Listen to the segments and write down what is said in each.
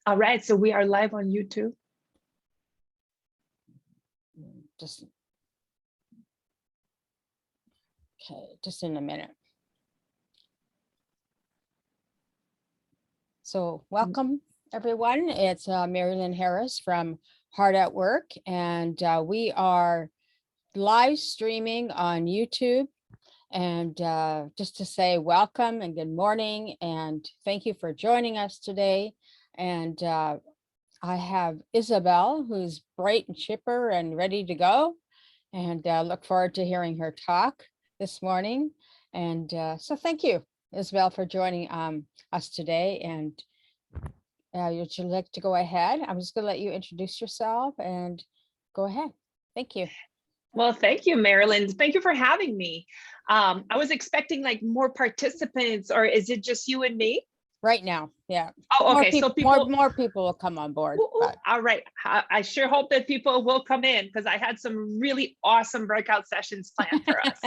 All right, so we are live on YouTube. Just in a minute. So welcome everyone. It's Mari-Lyn Harris from Hard at Work, and we are live streaming on YouTube. And just to say welcome and good morning, and thank you for joining us today. And I have Isabelle, who's bright and chipper and ready to go, and look forward to hearing her talk this morning. And so thank you, Isabelle, for joining us today. And would you like to go ahead? I'm just going to let you introduce yourself and go ahead. Thank you. Well, thank you, Mari-Lyn. Thank you for having me. I was expecting like more participants, or is it just you and me? Right now, yeah. Oh, okay. So more people will come on board. Ooh, all right. I sure hope that people will come in, because I had some really awesome breakout sessions planned for us.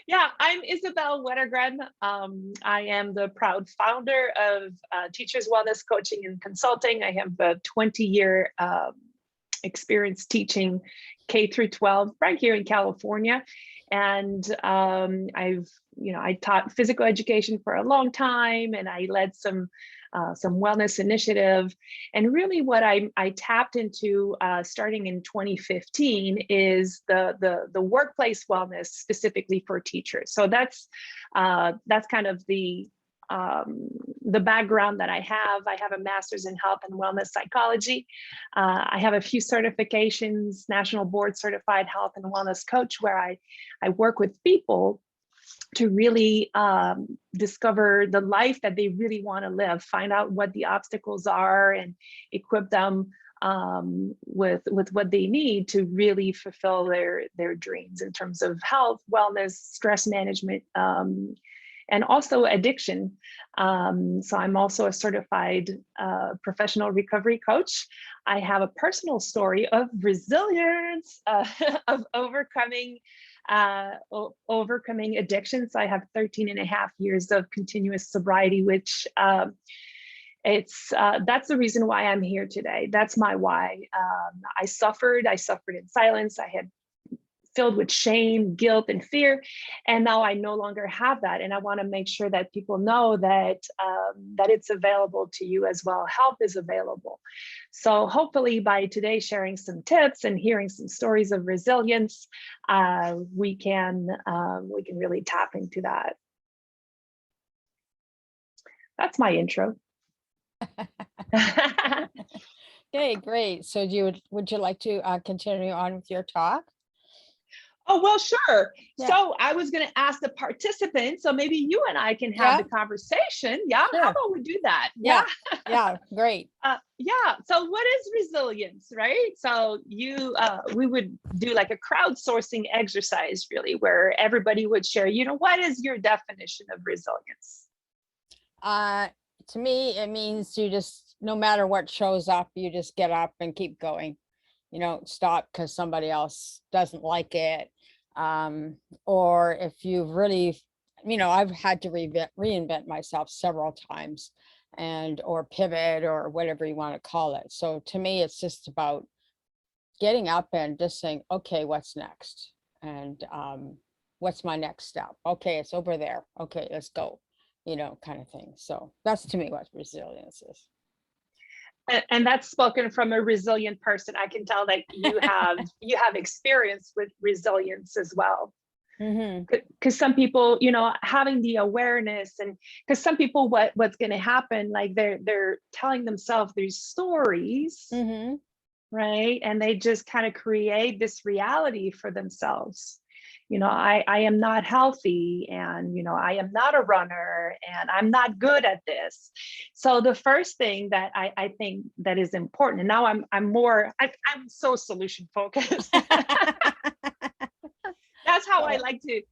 Yeah, I'm Isabelle Wettergren. I am the proud founder of Teachers Wellness Coaching and Consulting. I have a 20-year experience teaching K through 12 right here in California. And I taught physical education for a long time, and I led some wellness initiative. And really what I tapped into starting in 2015 is the workplace wellness specifically for teachers. So that's kind of the background that I have. I have a master's in health and wellness psychology. I have a few certifications, national board certified health and wellness coach, where I work with people to really discover the life that they really want to live, find out what the obstacles are, and equip them with what they need to really fulfill their dreams in terms of health, wellness, stress management, and also addiction. So I'm also a certified professional recovery coach. I have a personal story of resilience, of overcoming addiction. So I have 13 and a half years of continuous sobriety, which that's the reason why I'm here today. That's my why. I suffered in silence. I had filled with shame, guilt, and fear. And now I no longer have that. And I want to make sure that people know that it's available to you as well. Help is available. So hopefully by today sharing some tips and hearing some stories of resilience, we can really tap into that. That's my intro. Okay, great. So would you like to continue on with your talk? Oh, well, sure. Yeah. So I was going to ask the participants, so maybe you and I can have the conversation. Yeah. Sure. How about we do that? Yeah. Yeah. Great. Yeah. So what is resilience, right? So we would do like a crowdsourcing exercise, really, where everybody would share, what is your definition of resilience? To me, it means you just, no matter what shows up, you just get up and keep going. You don't stop because somebody else doesn't like it. Or if you've really, I've had to reinvent myself several times or pivot or whatever you want to call it. So to me, it's just about getting up and just saying, okay, what's next? And what's my next step? Okay, it's over there. Okay, let's go, kind of thing. So that's to me what resilience is. And that's spoken from a resilient person. I can tell that you have experience with resilience as well. Because some people, having the awareness, and because some people, what's going to happen, like they're telling themselves these stories, right? And they just kind of create this reality for themselves. I am not healthy, and, I am not a runner, and I'm not good at this. So the first thing that I think that is important, and now I'm so solution focused. That's how I like to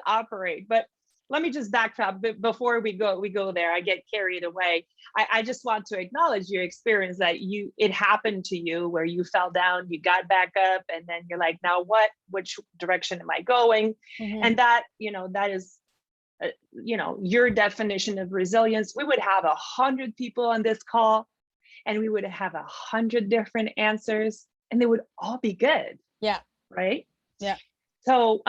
operate. But let me just backtrack before we go there. I get carried away. I just want to acknowledge your experience, that it happened to you, where you fell down, you got back up, and then you're like, now what? Which direction am I going? And that, that is your definition of resilience. We would have 100 people on this call, and we would have 100 different answers, and they would all be good. Yeah. Right. Yeah. So,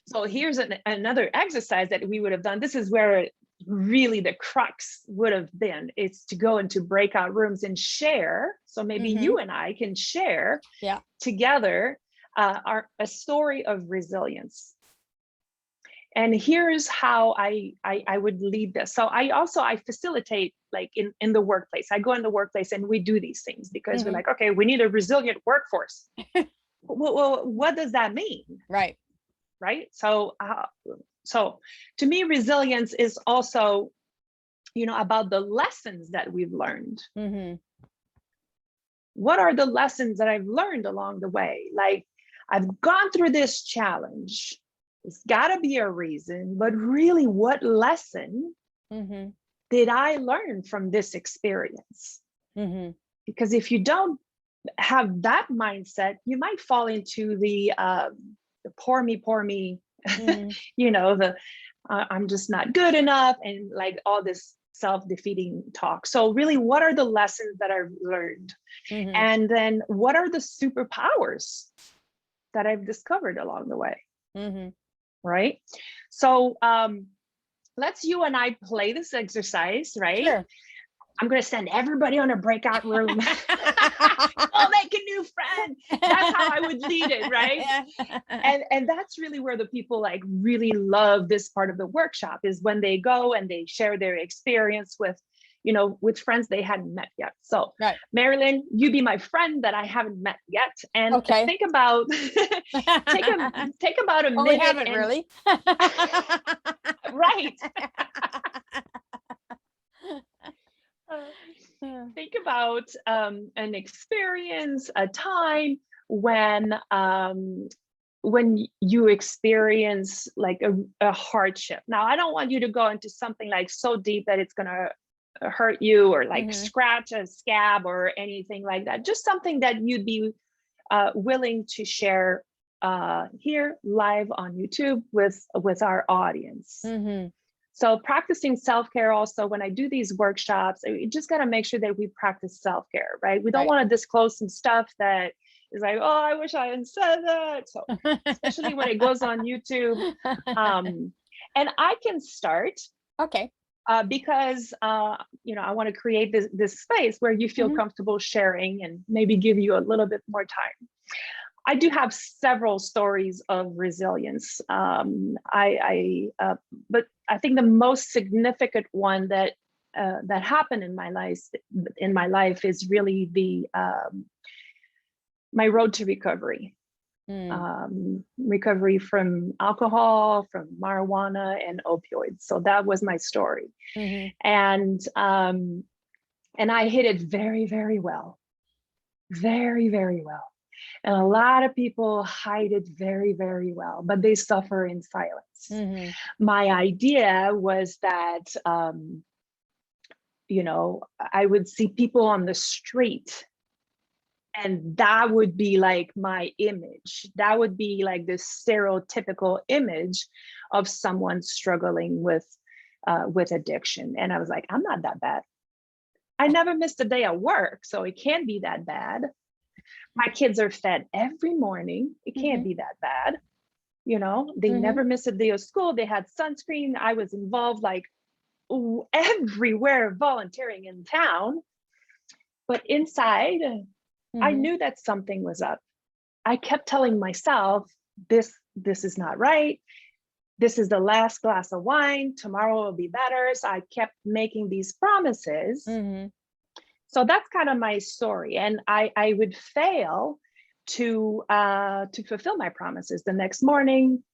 so here's another exercise that we would have done. This is where really the crux would have been. It's to go into breakout rooms and share. So maybe you and I can share together a story of resilience. And here's how I would lead this. So I facilitate, like in the workplace. I go in the workplace and we do these things because we're like, okay, we need a resilient workforce. Well, what does that mean? Right. Right. So to me, resilience is also, about the lessons that we've learned. What are the lessons that I've learned along the way? Like, I've gone through this challenge. It's got to be a reason, but really, what lesson did I learn from this experience? Because if you don't have that mindset, you might fall into the poor me, I'm just not good enough, and like all this self-defeating talk. So really, what are the lessons that I've learned? And then what are the superpowers that I've discovered along the way? Right? So let's you and I play this exercise, right? Sure. I'm going to send everybody on a breakout room. Go make a new friend. That's how I would lead it, right? And that's really where the people like really love this part of the workshop, is when they go and they share their experience with, with friends they hadn't met yet. So Mari-Lyn, you be my friend that I haven't met yet. And think about, take about a minute. We haven't really. Right. Think about an experience, a time when you experience like a hardship. Now, I don't want you to go into something like so deep that it's going to hurt you, or like scratch a scab or anything like that. Just something that you'd be willing to share here live on YouTube with our audience. So practicing self-care also, when I do these workshops, you just got to make sure that we practice self-care, right? We don't want to disclose some stuff that is like, oh, I wish I hadn't said that. So especially when it goes on YouTube. And I can start. Okay. Because, I want to create this space where you feel comfortable sharing and maybe give you a little bit more time. I do have several stories of resilience. But I think the most significant one that happened in my life is really my road to recovery. Recovery from alcohol, from marijuana, and opioids. So that was my story. And I hid it very, very well. Very, very well. And a lot of people hide it very, very well, but they suffer in silence. My idea was that, I would see people on the street, and that would be like my image. That would be like this stereotypical image of someone struggling with addiction. And I was like, I'm not that bad. I never missed a day at work, so it can't be that bad. My kids are fed every morning. It can't be that bad. They never miss a day of school. They had sunscreen. I was involved like everywhere, volunteering in town. But inside, I knew that something was up. I kept telling myself, this is not right. This is the last glass of wine. Tomorrow will be better. So I kept making these promises. So that's kind of my story. And I would fail to fulfill my promises. The next morning,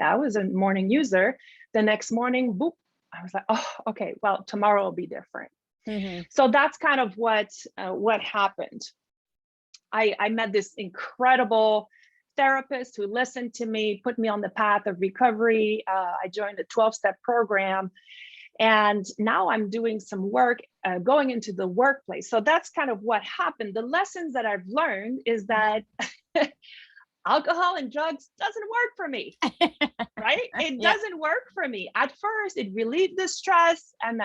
I was a morning user. The next morning, boop, I was like, oh, okay, well, tomorrow will be different. So that's kind of what happened. I met this incredible therapist who listened to me, put me on the path of recovery. I joined a 12-step program, and now I'm doing some work going into the workplace. So that's kind of what happened. The lessons that I've learned is that alcohol and drugs doesn't work for me, right? It Yeah. doesn't work for me. At first, it relieved the stress, and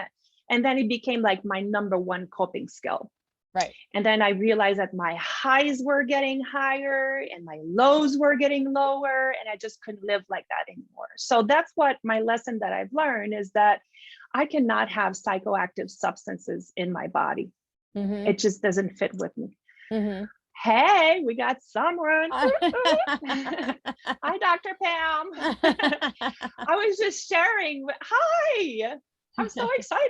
then it became like my number one coping skill. Right. And then I realized that my highs were getting higher and my lows were getting lower, and I just couldn't live like that anymore. So that's what my lesson that I've learned is that I cannot have psychoactive substances in my body. Mm-hmm. It just doesn't fit with me. Mm-hmm. Hey, we got someone. Hi, Dr. Pam. I was just sharing. Hi, I'm so excited.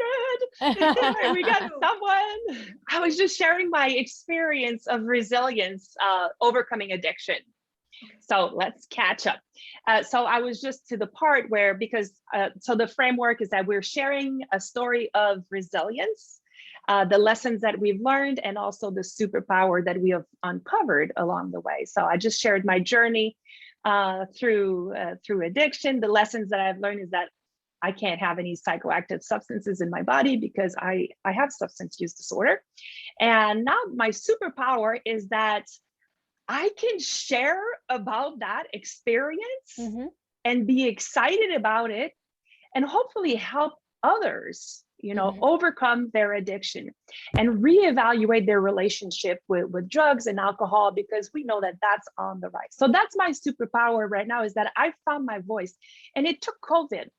We got someone. I was just sharing my experience of resilience, overcoming addiction. So let's catch up. So I was just to the part where, because, so the framework is that we're sharing a story of resilience, the lessons that we've learned, and also the superpower that we have uncovered along the way. So I just shared my journey through addiction. The lessons that I've learned is that I can't have any psychoactive substances in my body because I have substance use disorder. And now my superpower is that I can share about that experience Mm-hmm. and be excited about it, and hopefully help others, Mm-hmm. overcome their addiction and reevaluate their relationship with drugs and alcohol, because we know that that's on the rise. So that's my superpower right now, is that I found my voice. And it took COVID.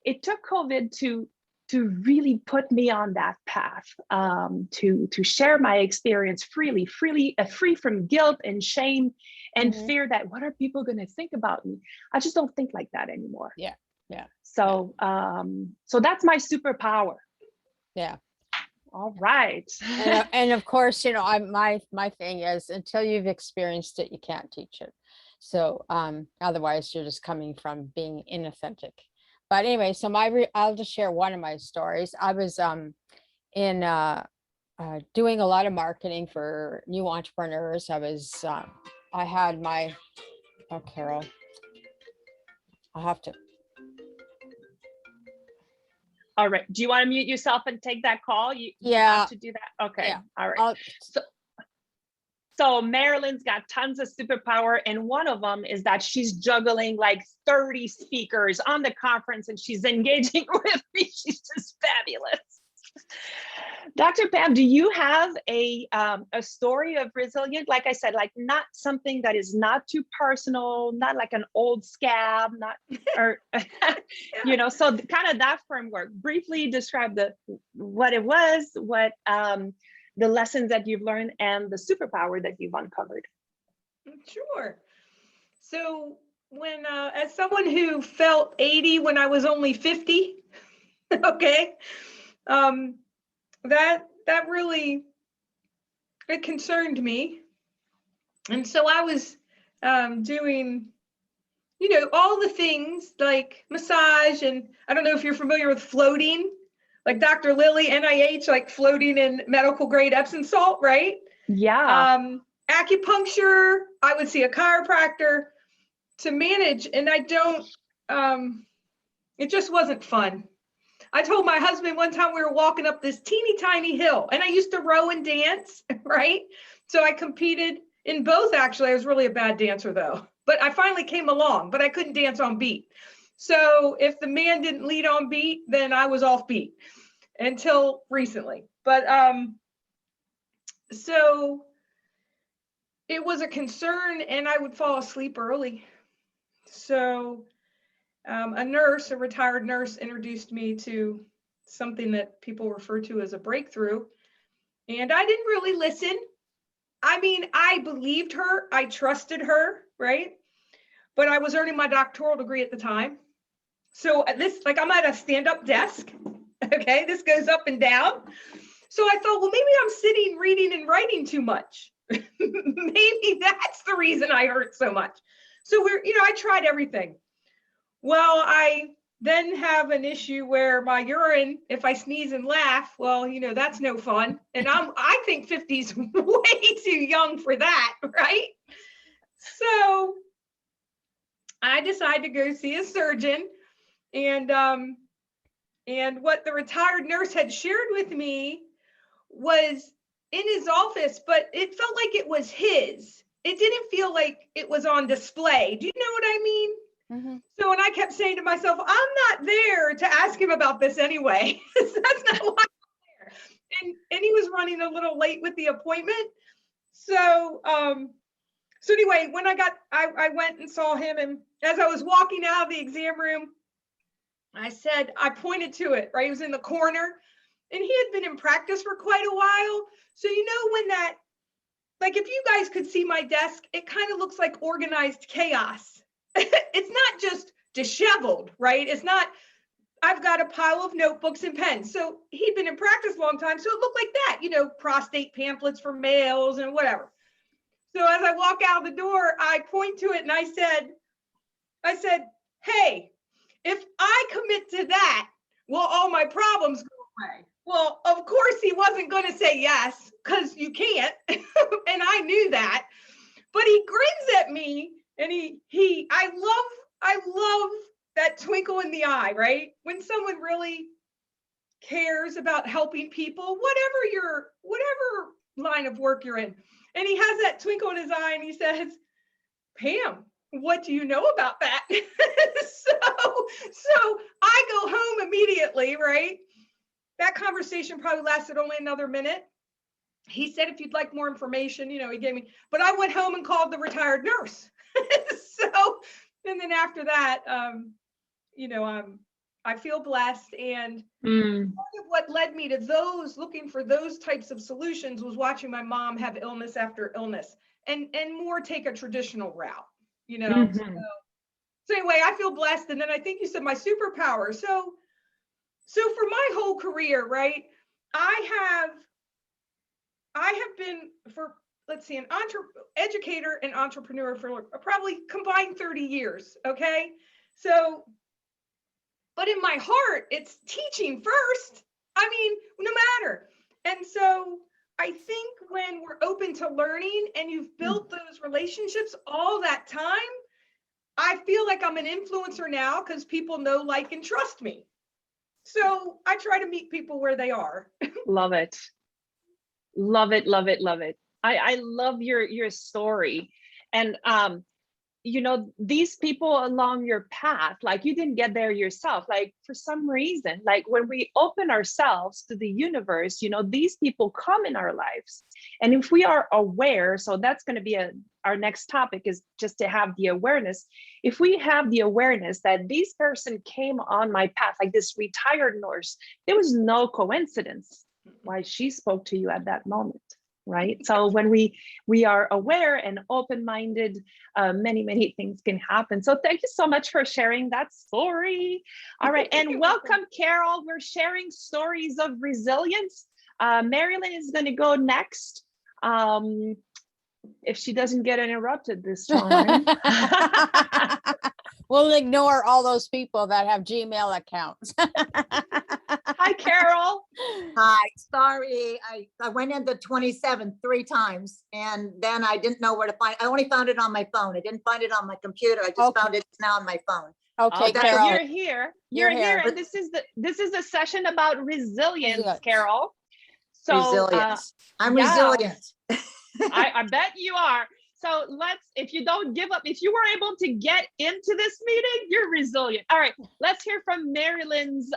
It took COVID to really put me on that path, to share my experience freely, free from guilt and shame and Mm-hmm. fear that what are people going to think about me? I just don't think like that anymore. Yeah. Yeah. So, so that's my superpower. Yeah. All right. And of course, my thing is, until you've experienced it, you can't teach it. So otherwise you're just coming from being inauthentic. But anyway, so I'll just share one of my stories. I was in doing a lot of marketing for new entrepreneurs. I had my, oh, Carol, I'll have to. All right. Do you want to mute yourself and take that call? You Yeah. have to do that? Okay. Yeah. All right. So Mari-Lyn's got tons of superpower, and one of them is that she's juggling like 30 speakers on the conference, and she's engaging with me. She's just fabulous. Dr. Pam, do you have a story of resilience? Like I said, like not something that is not too personal, not like an old scab, not or so kind of that framework. Briefly describe what it was, what the lessons that you've learned, and the superpower that you've uncovered. Sure. So when, as someone who felt 80 when I was only 50, okay, that really, it concerned me. And so I was doing, all the things like massage, and I don't know if you're familiar with floating, like Dr. Lilly, NIH, like floating in medical grade Epsom salt, right? Yeah. Acupuncture, I would see a chiropractor to manage, and I don't, it just wasn't fun. I told my husband one time we were walking up this teeny tiny hill, and I used to row and dance, right? So I competed in both. Actually, I was really a bad dancer though, but I finally came along, but I couldn't dance on beat. So if the man didn't lead on beat, then I was off beat until recently. But so it was a concern, and I would fall asleep early. So a retired nurse, introduced me to something that people refer to as a breakthrough. And I didn't really listen. I mean, I believed her, I trusted her, right? But I was earning my doctoral degree at the time. So I'm at a stand-up desk. Okay, this goes up and down. So I thought, well, maybe I'm sitting, reading, and writing too much. Maybe that's the reason I hurt so much. So I tried everything. Well, I then have an issue where my urine, if I sneeze and laugh, well, that's no fun. And I think 50 is way too young for that, right? So I decided to go see a surgeon, and what the retired nurse had shared with me was in his office, but it felt like it was his. it didn't feel like it was on display. Do you know what I mean? Mm-hmm. So, and I kept saying to myself, I'm not there to ask him about this anyway. That's not why I'm there. And he was running a little late with the appointment. So, so anyway, when I went and saw him, and as I was walking out of the exam room, I pointed to it, right? He was in the corner, and he had been in practice for quite a while. So, you know, when that, like, if you guys could see my desk, it kind of looks like organized chaos. It's not just disheveled, right? It's not, I've got a pile of notebooks and pens. So he'd been in practice a long time. So it looked like that, you know, prostate pamphlets for males and whatever. So as I walk out the door, I point to it and I said, hey, if I commit to that, will all my problems go away? Well, of course he wasn't going to say yes, because you can't. And I knew that. But he grins at me, and I love that twinkle in the eye, right? When someone really cares about helping people, whatever line of work you're in. And he has that twinkle in his eye, and he says, Pam, what do you know about that? so I go home immediately, right? That conversation probably lasted only another minute. He said, if you'd like more information, you know, he gave me, but I went home and called the retired nurse. So, and then after that, you know, I feel blessed. And part of what led me to looking for those types of solutions was watching my mom have illness after illness and more take a traditional route, you know. So anyway, I feel blessed. And then I think you said my superpower. So for my whole career, right, I have been, for, let's see, an educator and entrepreneur for probably combined 30 years. Okay. So, but in my heart, it's teaching first. I mean, no matter. And so I think when we're open to learning and you've built those relationships all that time, I feel like I'm an influencer now because people know, like, and trust me. So I try to meet people where they are. Love it. Love it, love it, love it. I love your story. And you know, these people along your path, like, you didn't get there yourself, like, for some reason, like, when we open ourselves to the universe, you know, these people come in our lives. And if we are aware, so that's going to be our next topic, is just to have the awareness. If we have the awareness that this person came on my path, like this retired nurse, there was no coincidence why she spoke to you at that moment. Right. So when we are aware and open-minded, many things can happen. So thank you so much for sharing that story. All right. And welcome, Carol. We're sharing stories of resilience. Mari-Lyn is going to go next. If she doesn't get interrupted this time. We'll ignore all those people that have Gmail accounts. Hi, Carol. Hi, sorry. I went into 27 3 times, and then I didn't know where to find. I only found it on my phone. I didn't find it on my computer. I just found it now on my phone. Okay, Oh, Carol. You're here. You're here. And this is a session about resilience, Carol. So resilience. I'm yeah, resilient. I bet you are. So if you don't give up, if you were able to get into this meeting, you're resilient. All right, let's hear from Mari-Lyn's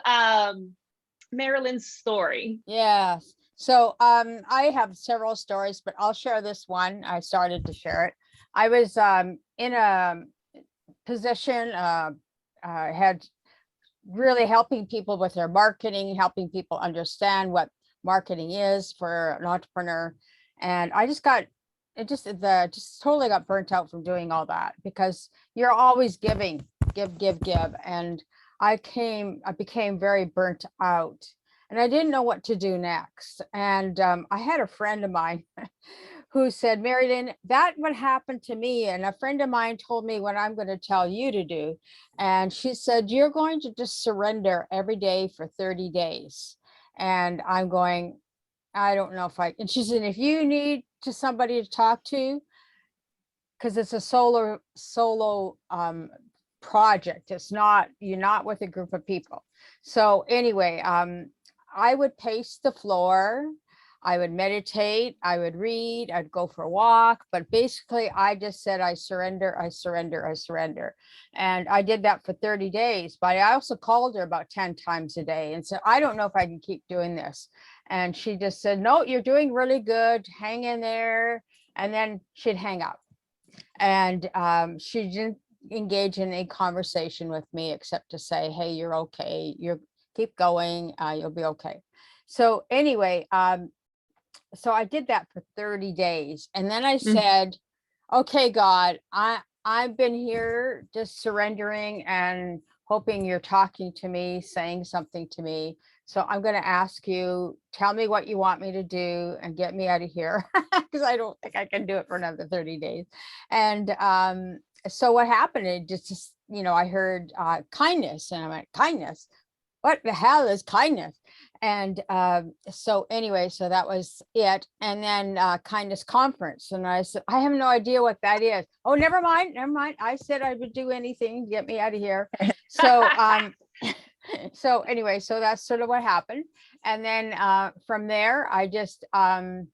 story. Yeah. So I have several stories, but I'll share this one. I started to share it. I was in a position, had really helping people with their marketing, helping people understand what marketing is for an entrepreneur. And I just totally got burnt out from doing all that, because you're always giving, give. And I became very burnt out, and I didn't know what to do next. And I had a friend of mine who said, Mari-Lyn, that would happen to me. And a friend of mine told me what I'm going to tell you to do. And she said, you're going to just surrender every day for 30 days. And I'm going, I don't know if and she said, if you need somebody to talk to, because it's a solo project, you're not with a group of people. So anyway, I would pace the floor. I would meditate, I would read, I'd go for a walk, but basically I just said, I surrender, I surrender, I surrender. And I did that for 30 days, but I also called her about 10 times a day and said, I don't know if I can keep doing this. And she just said, no, you're doing really good, hang in there. And then she'd hang up. And she didn't engage in a conversation with me except to say, hey, you're okay, you keep going, you'll be okay. So anyway, so I did that for 30 days. And then I said, okay, God, I've been here just surrendering and hoping you're talking to me, saying something to me. So I'm going to ask you, tell me what you want me to do and get me out of here, because I don't think I can do it for another 30 days. And so what happened, it just, you know, I heard kindness, and I went, kindness? What the hell is kindness? And so anyway, so that was it. And then kindness conference. And I said, I have no idea what that is. Oh, never mind. Never mind. I said I would do anything to get me out of here. So, so anyway, so that's sort of what happened. And then from there, I just, I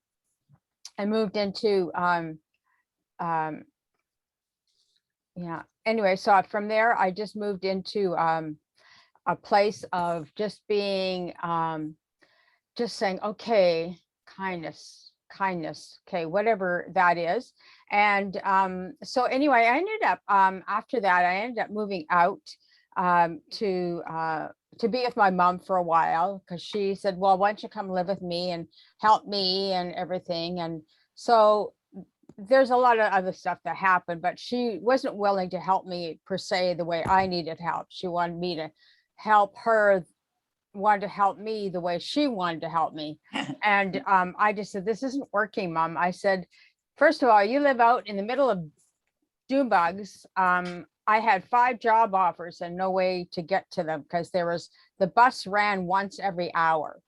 moved into, yeah, anyway, so from there, I just moved into, a place of just being, just saying, okay, kindness, okay, whatever that is. And so anyway, I ended up, after that, I ended up moving out to be with my mom for a while, because she said, well, why don't you come live with me and help me and everything. And so there's a lot of other stuff that happened, but she wasn't willing to help me per se the way I needed help. She wanted me to help her, wanted to help me the way she wanted to help me. And I just said, this isn't working, Mom. I said, first of all, you live out in the middle of dune bugs. I had 5 job offers and no way to get to them because the bus ran once every hour.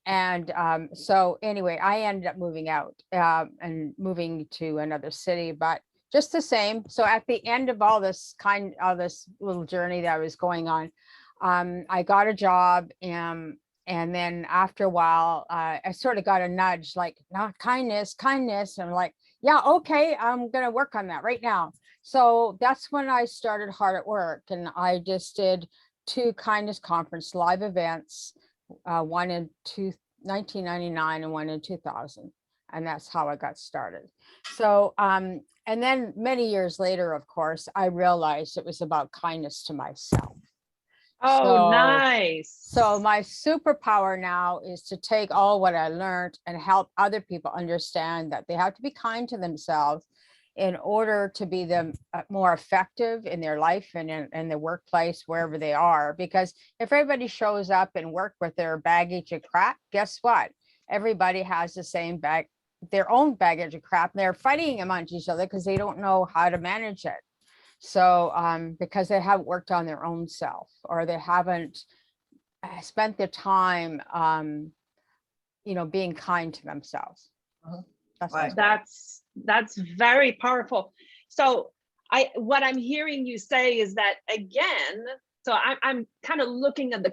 And so anyway, I ended up moving out and moving to another city, but just the same. So at the end of all this little journey that I was going on, I got a job, and then after a while, I sort of got a nudge, like, not kindness. And I'm like, yeah, okay, I'm going to work on that right now. So that's when I started Hard at Work, and I just did 2 kindness conference live events, one in 1999 and one in 2000. And that's how I got started. So, and then many years later, of course, I realized it was about kindness to myself. Oh, nice. So my superpower now is to take all what I learned and help other people understand that they have to be kind to themselves in order to be more effective in their life and in the workplace, wherever they are. Because if everybody shows up and work with their baggage of crap, guess what? Everybody has the same their own baggage of crap. And they're fighting amongst each other because they don't know how to manage it. So because they haven't worked on their own self, or they haven't spent the time, you know, being kind to themselves. That's very powerful. So what I'm hearing you say is that, again, so I'm kind of looking at the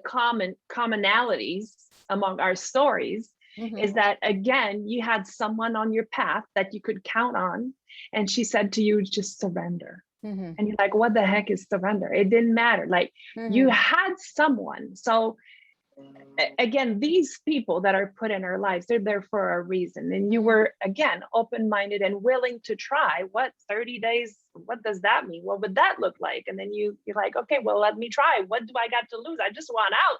commonalities among our stories, is that, again, you had someone on your path that you could count on, and she said to you, just surrender. And you're like, what the heck is surrender? It didn't matter. Like, you had someone. So again, these people that are put in our lives, they're there for a reason. And you were, again, open-minded and willing to try. What, 30 days? What does that mean? What would that look like? And then you're like, okay, well, let me try. What do I got to lose? I just want out.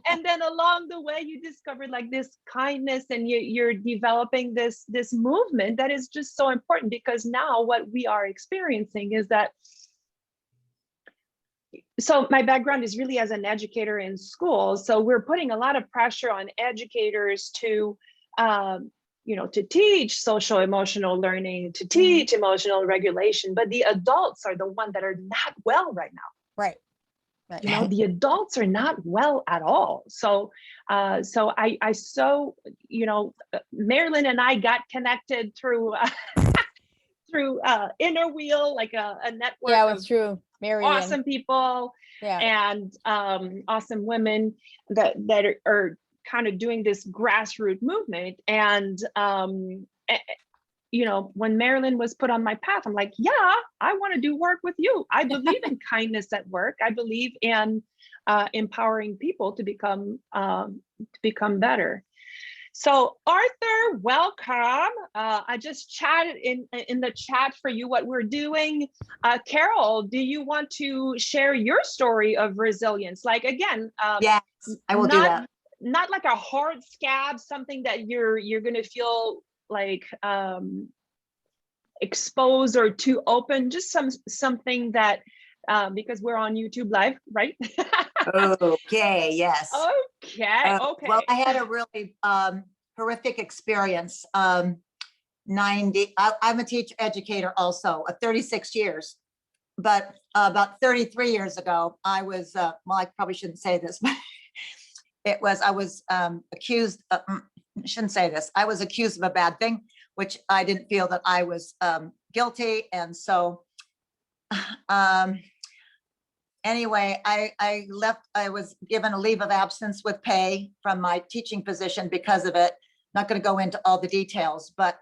And then along the way, you discovered like this kindness, and you're developing this movement that is just so important, because now what we are experiencing is that, so my background is really as an educator in schools. So we're putting a lot of pressure on educators to, to teach social emotional learning, to teach emotional regulation, but the adults are the ones that are not well right now. Right. You know, the adults are not well at all. So, Mari-Lyn and I got connected through, Inner Wheel, like a network. Yeah, it was true. Mari-Lyn. Awesome people, and awesome women that are kind of doing this grassroots movement. And, you know, when Mari-Lyn was put on my path, I'm like, yeah, I want to do work with you. I believe in kindness at work. I believe in empowering people to become better. So Arthur, welcome. I just chatted in the chat for you what we're doing. Carol, do you want to share your story of resilience? Like, again, Yes, I will do that. Not like a hard scab, something that you're gonna feel like exposed or too open, just something that, because we're on YouTube Live, right? Okay, yes. Okay. Well, I had a really horrific experience. I'm a teacher educator also, 36 years. But about 33 years ago, I was, well, I probably shouldn't say this, but I was accused, I shouldn't say this. I was accused of a bad thing, which I didn't feel that I was guilty. And so anyway, I left. I was given a leave of absence with pay from my teaching position because of it. Not going to go into all the details, but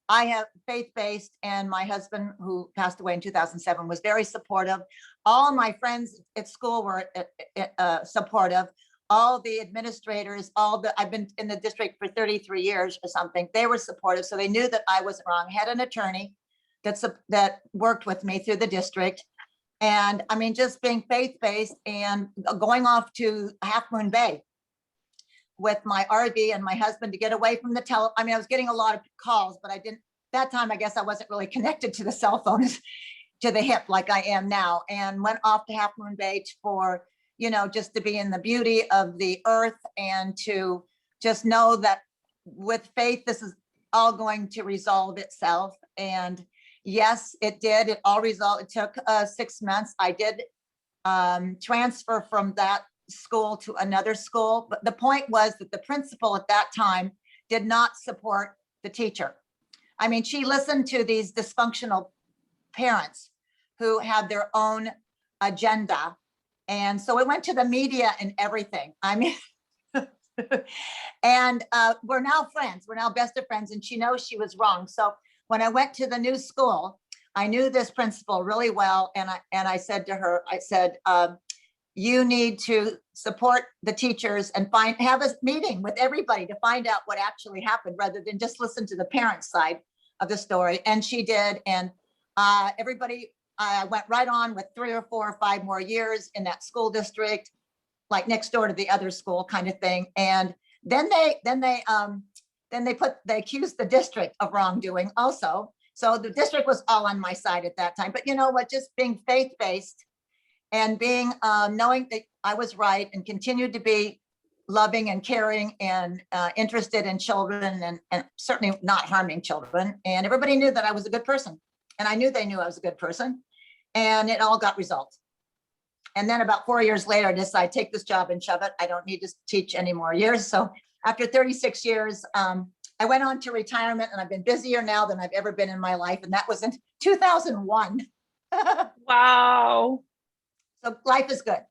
I have faith-based, and my husband, who passed away in 2007, was very supportive. All my friends at school were supportive. All the administrators, I've been in the district for 33 years or something. They were supportive, so they knew that I wasn't wrong. I had an attorney that worked with me through the district. And I mean, just being faith-based and going off to Half Moon Bay with my RV and my husband to get away from the I mean, I was getting a lot of calls, but that time, I guess I wasn't really connected to the cell phone to the hip like I am now, and went off to Half Moon Bay for, you know, just to be in the beauty of the earth and to just know that with faith, this is all going to resolve itself. And yes, it did. It all resolved. It took 6 months. I did transfer from that school to another school. But the point was that the principal at that time did not support the teacher. I mean, she listened to these dysfunctional parents who had their own agenda. And so it went to the media and everything. I mean, and we're now friends. We're now best of friends. And she knows she was wrong. So when I went to the new school, I knew this principal really well. And I said to her, I said, you need to support the teachers and have a meeting with everybody to find out what actually happened, rather than just listen to the parent side of the story. And she did. And everybody went right on with 3 or 4 or 5 more years in that school district, like next door to the other school kind of thing. And then they accused the district of wrongdoing also. So the district was all on my side at that time. But you know what, just being faith-based and being, knowing that I was right and continued to be loving and caring and interested in children and certainly not harming children. And everybody knew that I was a good person. And I knew they knew I was a good person, and it all got resolved. And then about 4 years later, I decided to take this job and shove it. I don't need to teach any more years. So after 36 years, I went on to retirement, and I've been busier now than I've ever been in my life. And that was in 2001. Wow. So life is good.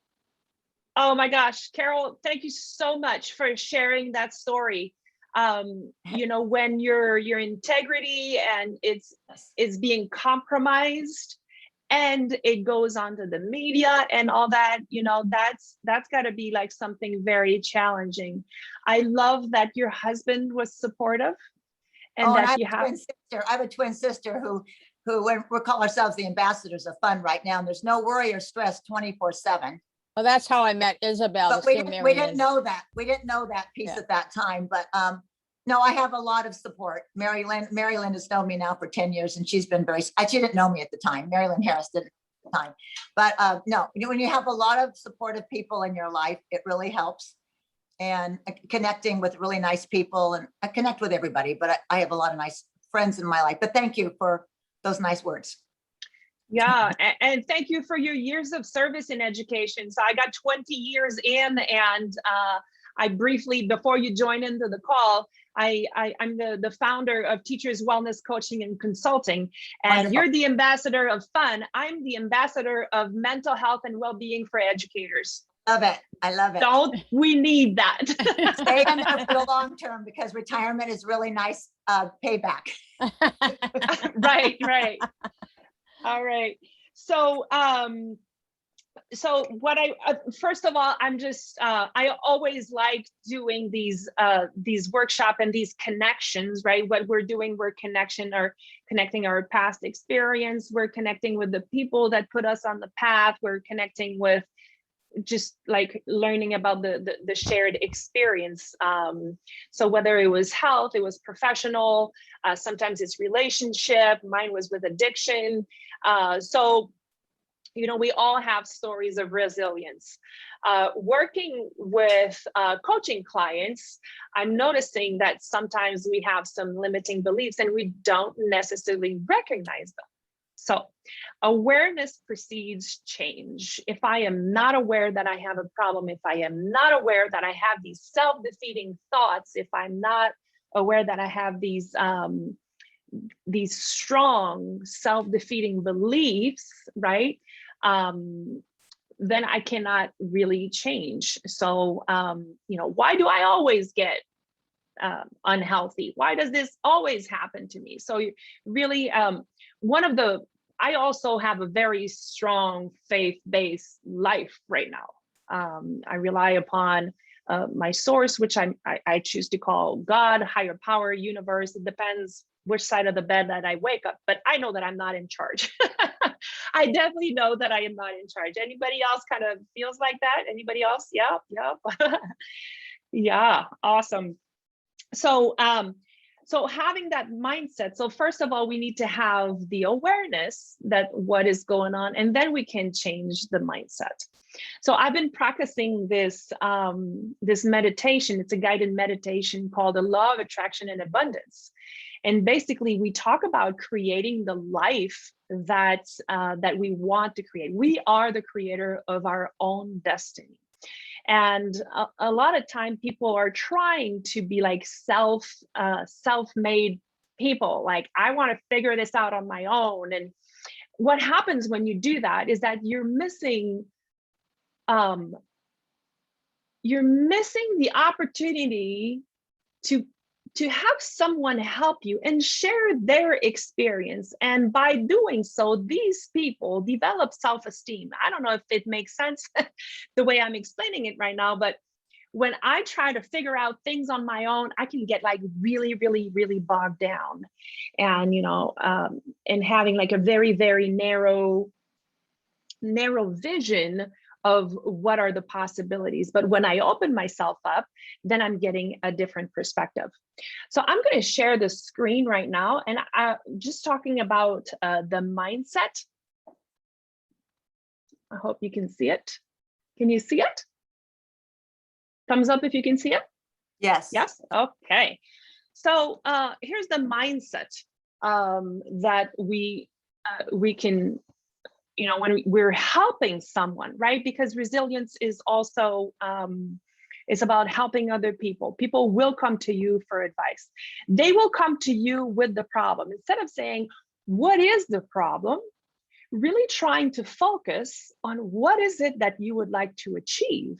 Oh my gosh, Carol, thank you so much for sharing that story. You know, when your integrity and it's being compromised, and it goes onto the media and all that, you know, that's got to be like something very challenging. I love that your husband was supportive, and that you have. I have a twin sister who we call ourselves the ambassadors of fun right now, and there's no worry or stress 24/7. Well, that's how I met Isabelle. But we didn't know that. We didn't know that piece at that time. But no, I have a lot of support. Mari-Lyn has known me now for 10 years, and she's been she didn't know me at the time. Mari-Lyn Harris didn't at the time. But no, when you have a lot of supportive people in your life, it really helps. And connecting with really nice people, and I connect with everybody, but I have a lot of nice friends in my life. But thank you for those nice words. Yeah, and thank you for your years of service in education. So I got 20 years in, and I briefly, before you join into the call, I'm the founder of Teachers Wellness Coaching and Consulting, and Wonderful. You're the ambassador of fun. I'm the ambassador of mental health and well-being for educators. Love it. I love it. Don't we need that? Stay in there for the long term because retirement is really nice payback. Right, right. All right. So, so what first of all, I'm just, I always like doing these workshop and these connections, right? What we're doing, we're connecting our past experience. We're connecting with the people that put us on the path. We're connecting with just like learning about the shared experience. So whether it was health, it was professional, sometimes it's relationship, mine was with addiction. So, you know, we all have stories of resilience. Working with coaching clients, I'm noticing that sometimes we have some limiting beliefs and we don't necessarily recognize them. So awareness precedes change. If I am not aware that I have a problem, if I am not aware that I have these self-defeating thoughts, if I'm not aware that I have these strong self-defeating beliefs, right? Then I cannot really change. So, you know, why do I always get unhealthy? Why does this always happen to me? So really, I also have a very strong faith-based life right now. I rely upon my source, which I choose to call God, higher power, universe. It depends which side of the bed that I wake up, but I know that I'm not in charge. I definitely know that I am not in charge. Anybody else kind of feels like that? Anybody else? Yep. Yeah, awesome. So, so having that mindset. So first of all, we need to have the awareness that what is going on, and then we can change the mindset. So I've been practicing this, this meditation. It's a guided meditation called the Law of Attraction and Abundance. And basically we talk about creating the life that, that we want to create. We are the creator of our own destiny. And a lot of time people are trying to be like self-made people. Like, I want to figure this out on my own. And what happens when you do that is that you're missing the opportunity to have someone help you and share their experience. And by doing so, these people develop self-esteem. I don't know if it makes sense the way I'm explaining it right now, but when I try to figure out things on my own, I can get like really, really, really bogged down. And, you know, and having like a very, very narrow vision of what are the possibilities. But when I open myself up, then I'm getting a different perspective. So I'm going to share the screen right now, and just talking about the mindset. I hope you can see it. Can you see it? Thumbs up if you can see it. Yes. Yes. Okay. So here's the mindset that we can, you know, when we're helping someone, right? Because resilience is also, it's about helping other people. People will come to you for advice. They will come to you with the problem. Instead of saying, what is the problem? Really trying to focus on what is it that you would like to achieve.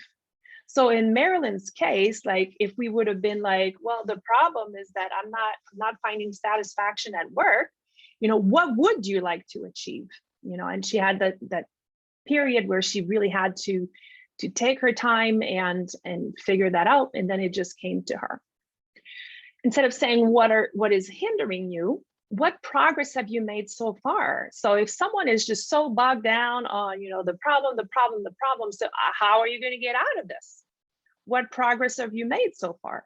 So in Mari-Lyn's case, like if we would have been like, well, the problem is that I'm not finding satisfaction at work, you know, what would you like to achieve? You know, and she had that period where she really had to take her time and figure that out, and then it just came to her. Instead of saying what is hindering you, what progress have you made so far? So if someone is just so bogged down on, you know, the problem, so how are you going to get out of this? What progress have you made so far?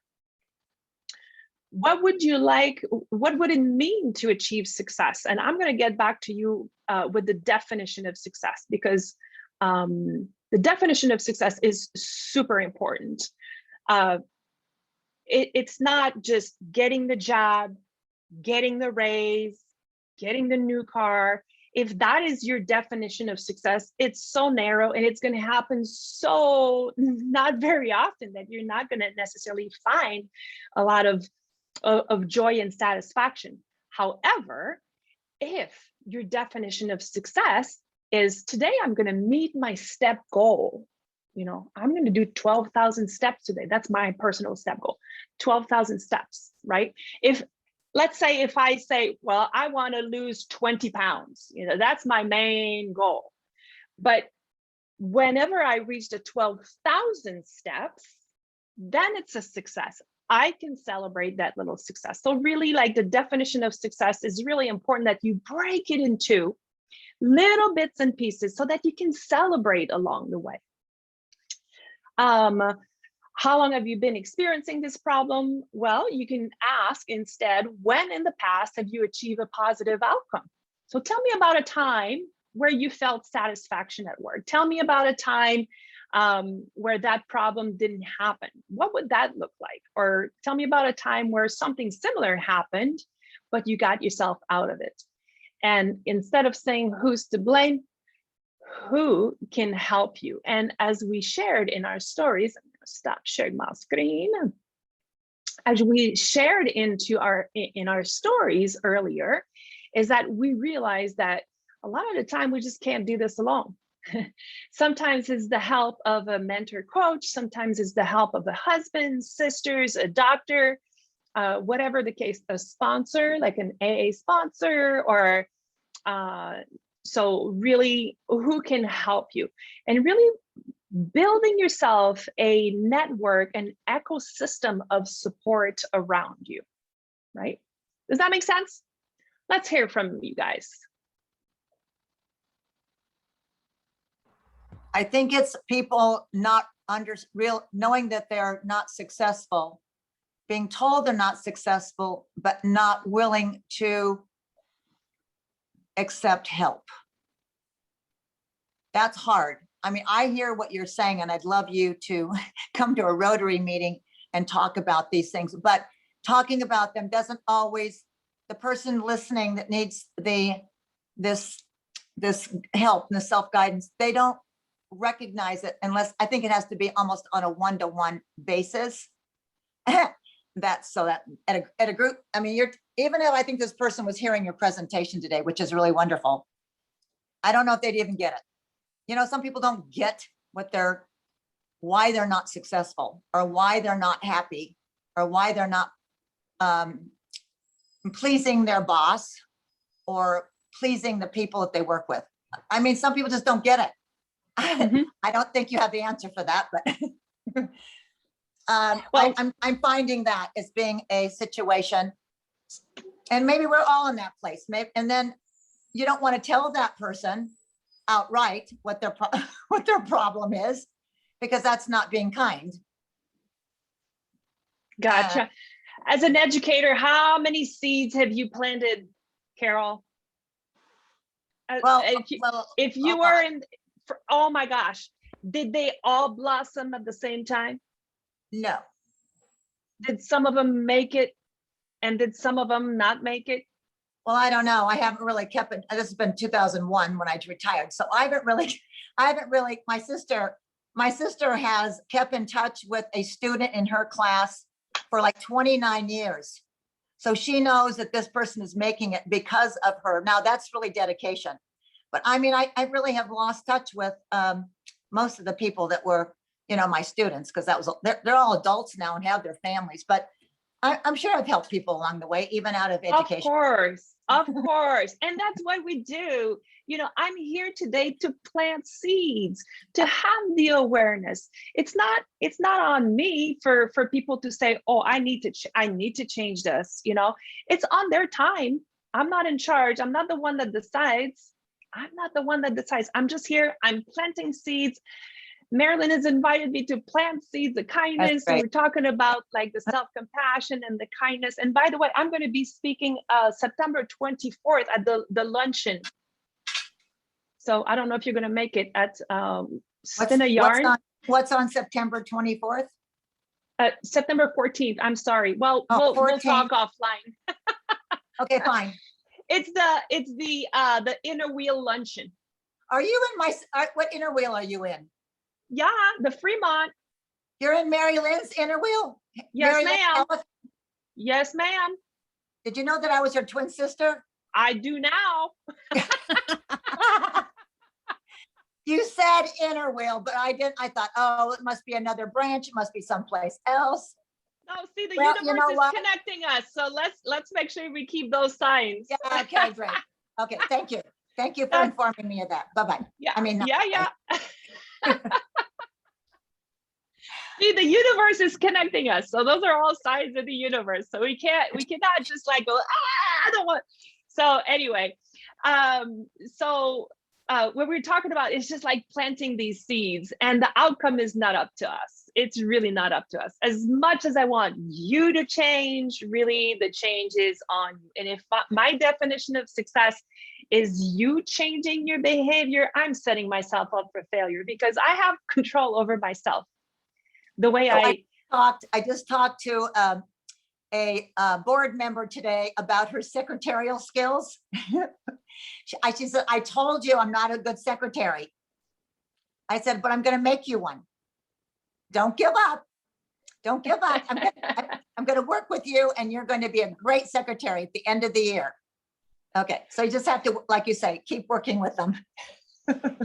What would you like? What would it mean to achieve success? And I'm going to get back to you with the definition of success, because the definition of success is super important. It's not just getting the job, getting the raise, getting the new car. If that is your definition of success, it's so narrow, and it's going to happen so not very often that you're not going to necessarily find a lot of joy and satisfaction. However, if your definition of success is, today I'm going to meet my step goal, I'm going to do 12,000 steps today. That's my personal step goal, 12,000 steps, right? Let's say if I say, well, I want to lose 20 pounds, that's my main goal. But whenever I reach the 12,000 steps, then it's a success. I can celebrate that little success. So really, like, the definition of success is really important, that you break it into little bits and pieces so that you can celebrate along the way. How long have you been experiencing this problem? Well, you can ask instead, when in the past have you achieved a positive outcome? So tell me about a time where you felt satisfaction at work. Tell me about a time where that problem didn't happen. What would that look like? Or tell me about a time where something similar happened, but you got yourself out of it. And instead of saying who's to blame, who can help you? And as we shared in our stories, I'm going to stop sharing my screen. As we shared in our stories earlier, is that we realized that a lot of the time we just can't do this alone. Sometimes it's the help of a mentor coach, sometimes it's the help of a husband, sisters, a doctor, whatever the case, a sponsor, like an AA sponsor, or so really, who can help you? And really building yourself a network, an ecosystem of support around you, right? Does that make sense? Let's hear from you guys. I think it's people not knowing that they're not successful, being told they're not successful, but not willing to accept help. That's hard. I mean, I hear what you're saying, and I'd love you to come to a Rotary meeting and talk about these things, but talking about them doesn't always, the person listening that needs this help and the self-guidance, they don't recognize it unless, I think it has to be almost on a one-to-one basis. That's so that at a group, I mean, even if I think this person was hearing your presentation today, which is really wonderful, I don't know if they'd even get it. Some people don't get why they're not successful, or why they're not happy, or why they're not pleasing their boss or pleasing the people that they work with. I mean, some people just don't get it. Mm-hmm. I don't think you have the answer for that, but Well, I'm finding that as being a situation, and maybe we're all in that place. Maybe, and then you don't want to tell that person outright what their problem is, because that's not being kind. Gotcha. As an educator, how many seeds have you planted, Carol? Well, if you were oh my gosh, did they all blossom at the same time? No. Did some of them make it, and did some of them not make it? Well, I don't know. I haven't really kept it. This has been 2001 when I retired. So I haven't really, my sister has kept in touch with a student in her class for like 29 years. So she knows that this person is making it because of her. Now that's really dedication. But I mean, I really have lost touch with most of the people that were, my students, because they're all adults now and have their families. But I'm sure I've helped people along the way, even out of education. Of course. And that's what we do. I'm here today to plant seeds, to have the awareness. It's not on me for people to say, oh, I need to change this. It's on their time. I'm not in charge. I'm not the one that decides. I'm just here. I'm planting seeds. Mari-Lyn has invited me to plant seeds of kindness. So we're talking about like the self-compassion and the kindness. And by the way, I'm going to be speaking September 24th at the luncheon. So I don't know if you're going to make it at Spin a Yarn. What's on September 24th? September 14th. I'm sorry. Well, we'll talk offline. Okay, fine. It's the Inner Wheel luncheon. Are you in what inner wheel are you in? Yeah, the Fremont. You're in Mari-Lyn's inner wheel? Yes, ma'am. Yes, ma'am. Did you know that I was her twin sister? I do now. You said inner wheel, but I didn't. I thought, oh, it must be another branch. It must be someplace else. No, see, the Well, you universe know is what? connecting us. So let's make sure we keep those signs. Yeah, okay, great. Okay, thank you. Thank you for That's- informing me of that. Bye-bye. Yeah, I mean, yeah. See, the universe is connecting us. So those are all signs of the universe. So we cannot just like go, I don't want. So anyway, what we're talking about is just like planting these seeds, and the outcome is not up to us. It's really not up to us. As much as I want you to change, really the change is on you. And if my definition of success is you changing your behavior, I'm setting myself up for failure because I have control over myself. The way I just talked to a board member today about her secretarial skills. She said, I told you I'm not a good secretary. I said, but I'm going to make you one. Don't give up. Don't give up. I'm going to work with you and you're going to be a great secretary at the end of the year. Okay. So you just have to, like you say, keep working with them.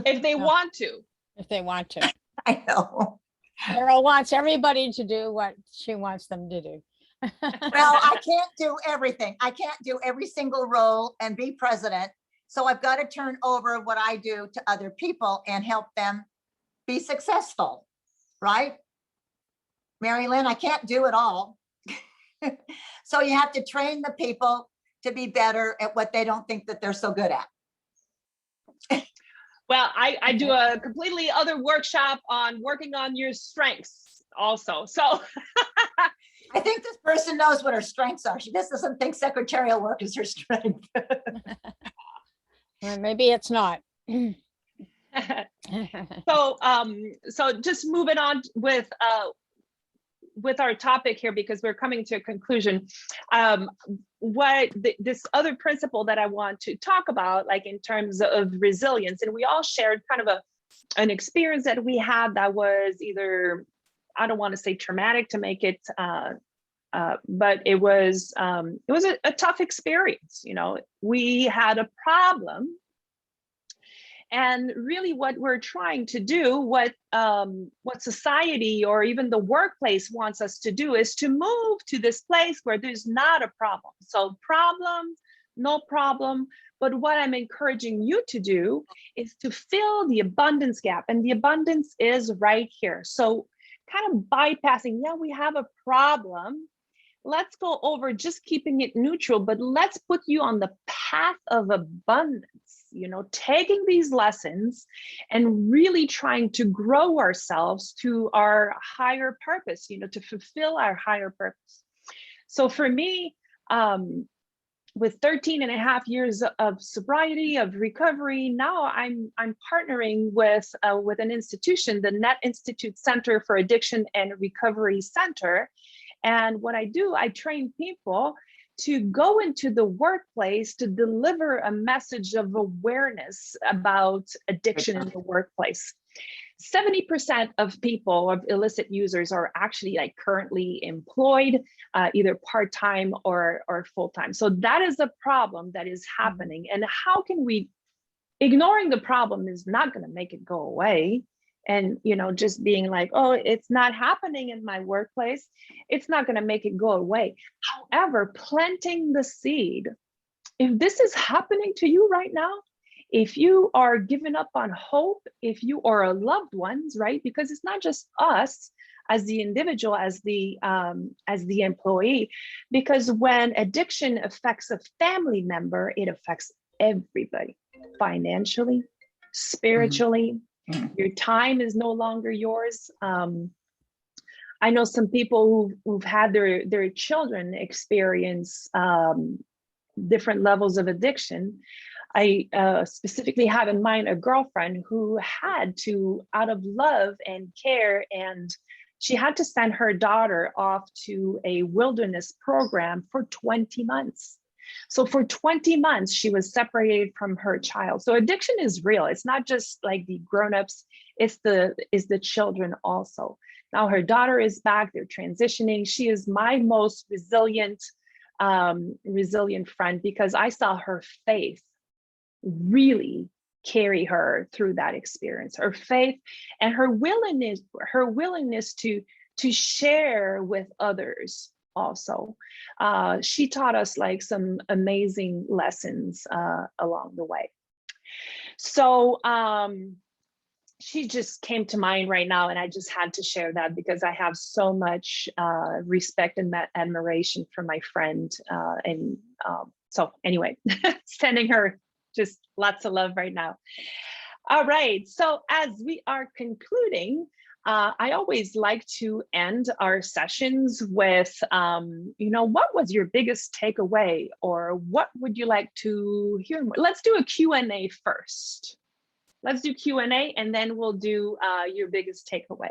if they want to. If they want to. I know. Carol wants everybody to do what she wants them to do. Well, I can't do everything. I can't do every single role and be president. So I've got to turn over what I do to other people and help them be successful, right? Mari-Lyn, I can't do it all. So you have to train the people to be better at what they don't think that they're so good at. Well, I do a completely other workshop on working on your strengths also. So I think this person knows what her strengths are. She just doesn't think secretarial work is her strength. Well, maybe it's not. so just moving on with our topic here, because we're coming to a conclusion. This other principle that I want to talk about, like in terms of resilience, and we all shared kind of an experience that we had that was either, I don't want to say traumatic to make it, but it was a tough experience. You know, we had a problem. And really what we're trying to do, what society or even the workplace wants us to do is to move to this place where there's not a problem. So problem, no problem. But what I'm encouraging you to do is to fill the abundance gap. And the abundance is right here. So kind of bypassing, yeah, we have a problem. Let's go over just keeping it neutral, but let's put you on the path of abundance, you know, taking these lessons and really trying to grow ourselves to our higher purpose, you know, to fulfill our higher purpose. So for me, with 13 and a half years of sobriety, of recovery, now I'm partnering with an institution, the Net Institute Center for Addiction and Recovery Center. And what I do, I train people to go into the workplace to deliver a message of awareness about addiction in the workplace. 70% of people, of illicit users, are actually like currently employed, either part-time or full-time. So that is a problem that is happening. And how can we, ignoring the problem is not going to make it go away. And, you know, just being like, oh, it's not happening in my workplace, it's not going to make it go away. However, planting the seed, if this is happening to you right now, if you are giving up on hope, if you are loved ones, right? Because it's not just us as the individual, as the employee, because when addiction affects a family member, it affects everybody, financially, spiritually. Your time is no longer yours. I know some people who've had their children experience different levels of addiction. I specifically have in mind a girlfriend who had to, out of love and care, and she had to send her daughter off to a wilderness program for 20 months. So for 20 months, she was separated from her child. So addiction is real. It's not just like the grownups, it's the children also. Now her daughter is back, they're transitioning. She is my most resilient friend, because I saw her faith really carry her through that experience. Her faith and her willingness to share with others also. She taught us like some amazing lessons along the way. So she just came to mind right now, and I just had to share that because I have so much respect and admiration for my friend. So anyway, sending her just lots of love right now. All right, so as we are concluding, I always like to end our sessions with, what was your biggest takeaway, or what would you like to hear more? Let's do a Q&A first. Let's do Q&A, and then we'll do your biggest takeaway.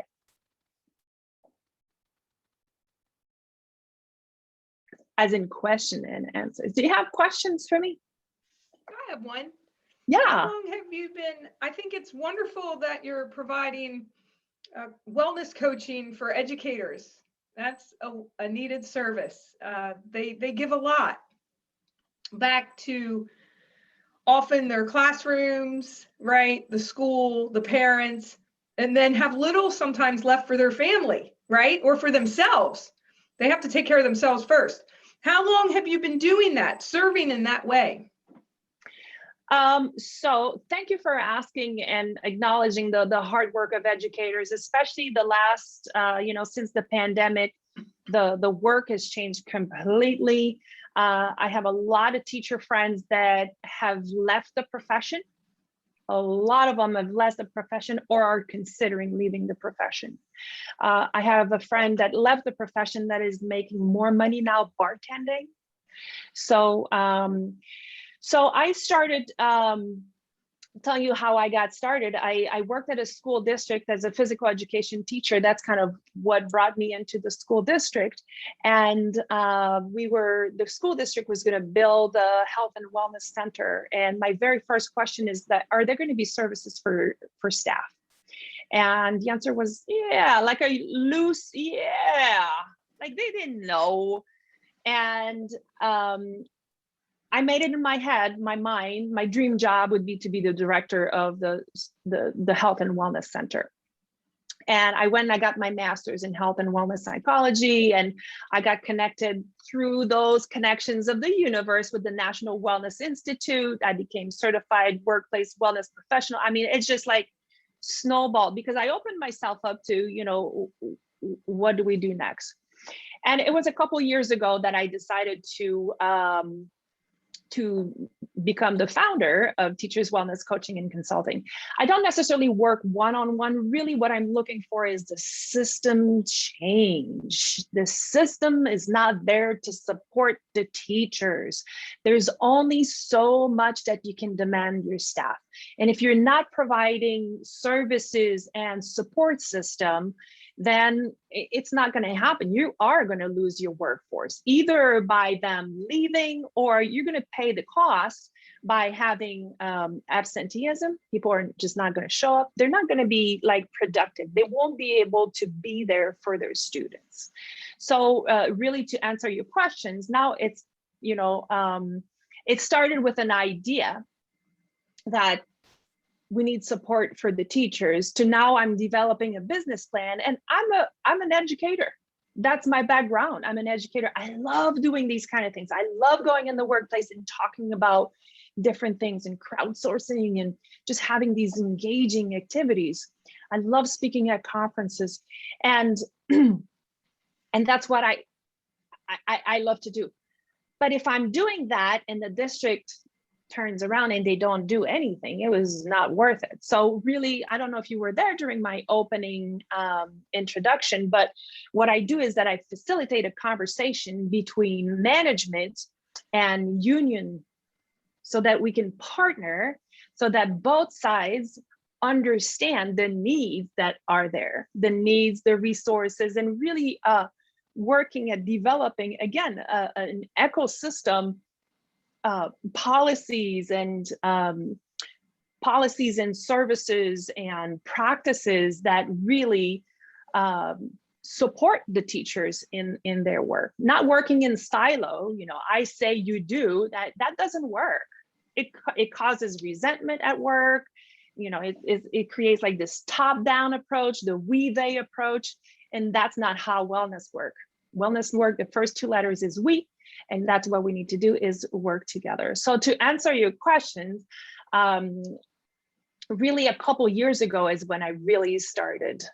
As in question and answers. Do you have questions for me? I have one. Yeah. How long have you been? I think it's wonderful that you're providing wellness coaching for educators. That's a needed service. They give a lot back to often their classrooms, right? The school, the parents, and then have little sometimes left for their family, right? Or for themselves. They have to take care of themselves first. How long have you been doing that, serving in that way? So thank you for asking and acknowledging the hard work of educators, especially the last, since the pandemic, the work has changed completely. I have a lot of teacher friends that have left the profession. A lot of them have left the profession or are considering leaving the profession. I have a friend that left the profession that is making more money now bartending. So, so I started telling you how I got started. I worked at a school district as a physical education teacher. That's kind of what brought me into the school district. And the school district was going to build a health and wellness center. And my very first question is that, are there going to be services for staff? And the answer was, yeah, like a loose, yeah, like they didn't know. And I made it in my head, my mind, my dream job would be to be the director of the Health and Wellness Center. And I went and I got my master's in health and wellness psychology, and I got connected through those connections of the universe with the National Wellness Institute. I became certified workplace wellness professional. I mean, it's just like snowballed because I opened myself up to, what do we do next? And it was a couple years ago that I decided to become the founder of Teachers Wellness Coaching and Consulting. I don't necessarily work one-on-one. Really what I'm looking for is the system change. The system is not there to support the teachers. There's only so much that you can demand your staff. And if you're not providing services and support system, then it's not going to happen. You are going to lose your workforce, either by them leaving, or you're going to pay the cost by having absenteeism. People are just not going to show up. They're not going to be like productive. They won't be able to be there for their students. So really, to answer your questions, now it's, it started with an idea that we need support for the teachers, to now I'm developing a business plan, and I'm an educator. That's my background. I'm an educator. I love doing these kind of things. I love going in the workplace and talking about different things and crowdsourcing and just having these engaging activities. I love speaking at conferences, and that's what I love to do. But if I'm doing that and the district turns around and they don't do anything, it was not worth it. So really, I don't know if you were there during my opening introduction, but what I do is that I facilitate a conversation between management and union so that we can partner, so that both sides understand the needs that are there, the needs, the resources, and really working at developing, again, an ecosystem, policies and services and practices that really support the teachers in their work. Not working in silo, I say you do, that doesn't work. it causes resentment at work. You know, it creates like this top-down approach, the we-they approach, and that's not how wellness work. Wellness work, the first two letters is we, and that's what we need to do is work together. So to answer your questions, really a couple years ago is when I really started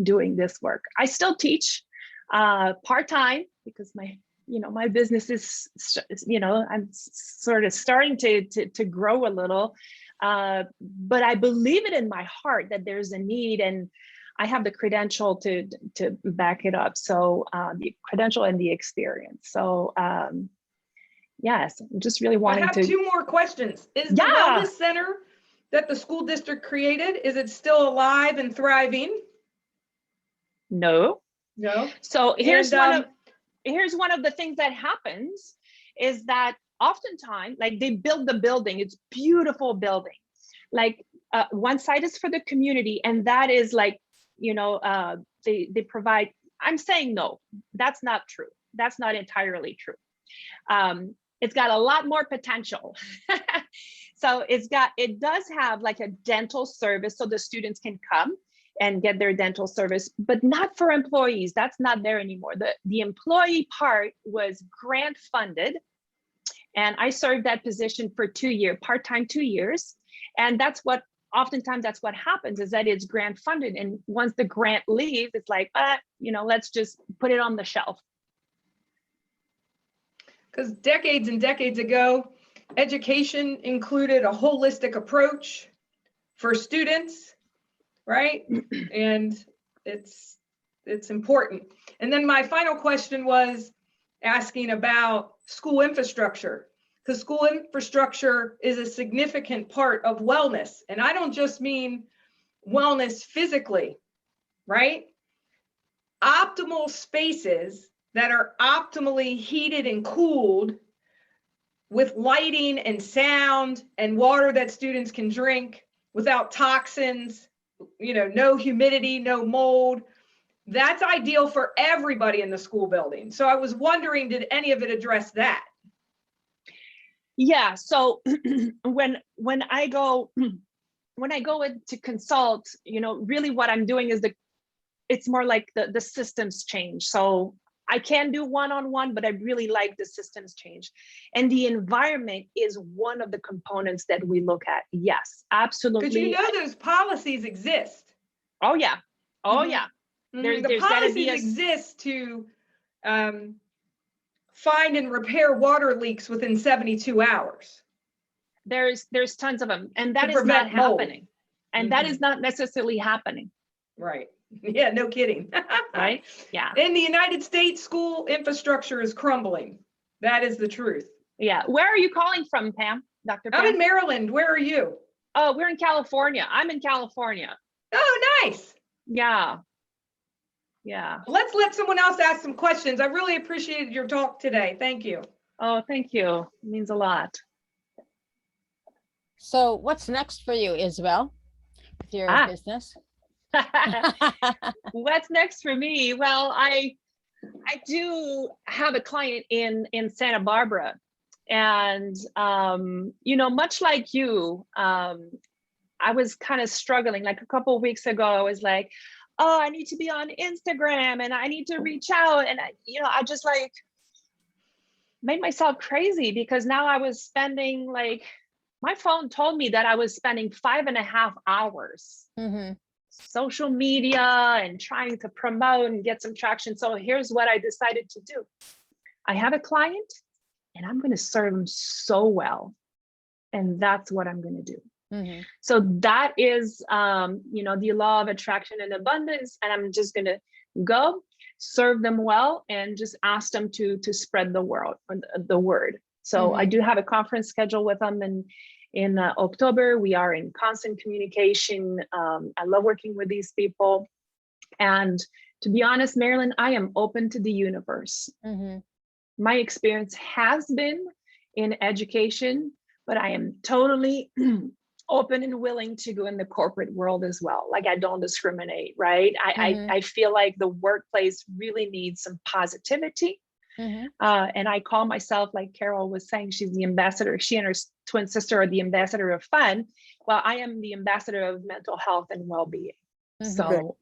doing this work. I still teach part-time because my business is, I'm sort of starting to grow a little, but I believe it in my heart that there's a need, and I have the credential to back it up. So the credential and the experience. So yes, I'm just really wanting to. I have two more questions. Is the wellness center that the school district created, is it still alive and thriving? No. No. So here's one of the things that happens is that oftentimes, like, they build the building, it's beautiful building. Like one side is for the community, and that is like, they provide, I'm saying no, that's not true. That's not entirely true. It's got a lot more potential. So it does have like a dental service so the students can come and get their dental service, but not for employees. That's not there anymore. The employee part was grant funded, and I served that position for 2 years, part-time 2 years. And oftentimes that's what happens, is that it's grant funded. And once the grant leaves, it's like, let's just put it on the shelf. Because decades and decades ago, education included a holistic approach for students, right? And it's important. And then my final question was asking about school infrastructure, because school infrastructure is a significant part of wellness. And I don't just mean wellness physically, right? Optimal spaces that are optimally heated and cooled with lighting and sound and water that students can drink without toxins, no humidity, no mold. That's ideal for everybody in the school building. So I was wondering, did any of it address that? Yeah. So when I go in to consult, really what I'm doing is it's more like the systems change. So I can do one-on-one, but I really like the systems change. And the environment is one of the components that we look at. Yes, absolutely. Because those policies exist. Oh yeah. Oh Mm-hmm. yeah. Mm-hmm. The policies exist to find and repair water leaks within 72 hours. There's tons of them, and that is not happening. And that is not necessarily happening. Right. Yeah, no kidding. Right? Yeah. In the United States, school infrastructure is crumbling. That is the truth. Yeah. Where are you calling from, Pam? Dr. Pam? I'm in Maryland. Where are you? Oh, we're in California. I'm in California. Oh, nice. Yeah. Yeah. Let's let someone else ask some questions. I really appreciated your talk today. Thank you. Oh, thank you. It means a lot. So what's next for you, Isabelle, with your business? What's next for me? Well, I do have a client in Santa Barbara, and much like you, I was kind of struggling. Like a couple of weeks ago, I was like, oh, I need to be on Instagram and I need to reach out, and I just like made myself crazy, because now I was spending, like, my phone told me that I was spending 5.5 hours. Mm-hmm. Social media and trying to promote and get some traction. So here's what I decided to do. I have a client and I'm going to serve them so well. And that's what I'm going to do. Mm-hmm. So that is, the law of attraction and abundance. And I'm just going to go serve them well and just ask them to spread the word. So mm-hmm. I do have a conference scheduled with them, and in October. We are in constant communication. I love working with these people. And to be honest, Mari-Lyn, I am open to the universe. Mm-hmm. My experience has been in education, but I am totally open and willing to go in the corporate world as well. Like, I don't discriminate, right? I feel like the workplace really needs some positivity. Mhm. And I call myself, like Carol was saying, she's the ambassador. She and her twin sister are the ambassador of fun. Well, I am the ambassador of mental health and well-being. Mhm. So,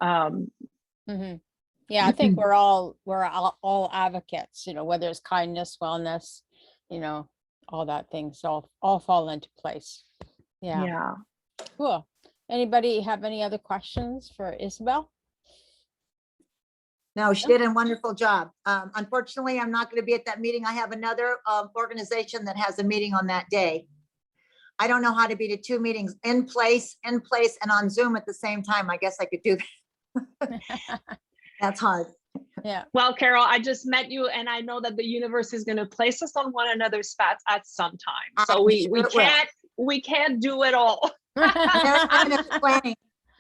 Mhm. Yeah, I think we're all advocates, whether it's kindness, wellness, all that things all fall into place. Yeah, yeah. cool. Anybody have any other questions for Isabelle? No, she did a wonderful job. Unfortunately, I'm not going to be at that meeting. I have another organization that has a meeting on that day. I don't know how to be to 2 meetings in place, and on Zoom at the same time. I guess I could do that. That's hard. Yeah. Well, Carol, I just met you, and I know that the universe is going to place us on one another's spots at some time. So we can't do it all.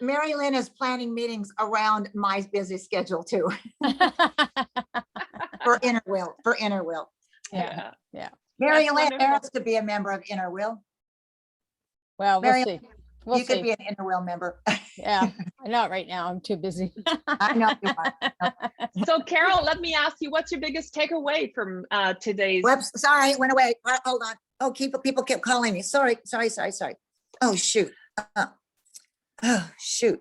Mari-Lyn is planning meetings around my busy schedule too. For Inner Will. Yeah. Mari-Lyn has to be a member of Inner Will. Well, we'll see. You could be an Inner Will member. Yeah, not right now. I'm too busy. I know you are. So Carol, let me ask you, what's your biggest takeaway from today's? Whoops, sorry, it went away. Hold on. Oh, people kept calling me. Sorry. Oh, shoot. Oh, shoot.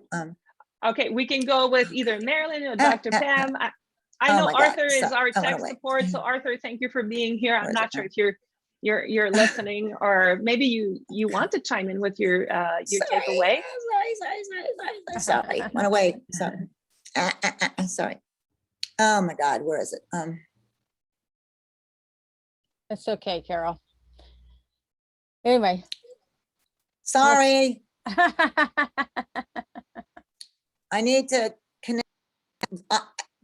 Okay, we can go with either Mari-Lyn or Dr. Pam. I know Arthur is our tech support. So Arthur, thank you for being here. I'm not sure if you're listening, or maybe you want to chime in with your takeaway. Sorry, went away. Sorry. Oh my God, where is it? It's okay, Carol. Anyway. Sorry. I need to connect.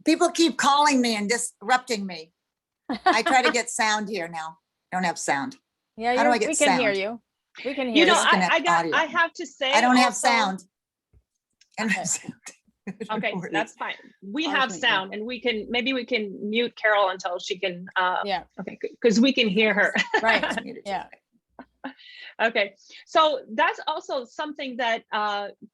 People keep calling me and disrupting me. I try to get sound here now. I don't have sound. Yeah, how do I get we sound? can hear you. We can hear you. I have to say, I don't have sound. And okay, that's fine. We have sound, and maybe we can mute Carol until she can. Yeah. Okay, because we can hear her. Right. Yeah. Okay, so that's also something that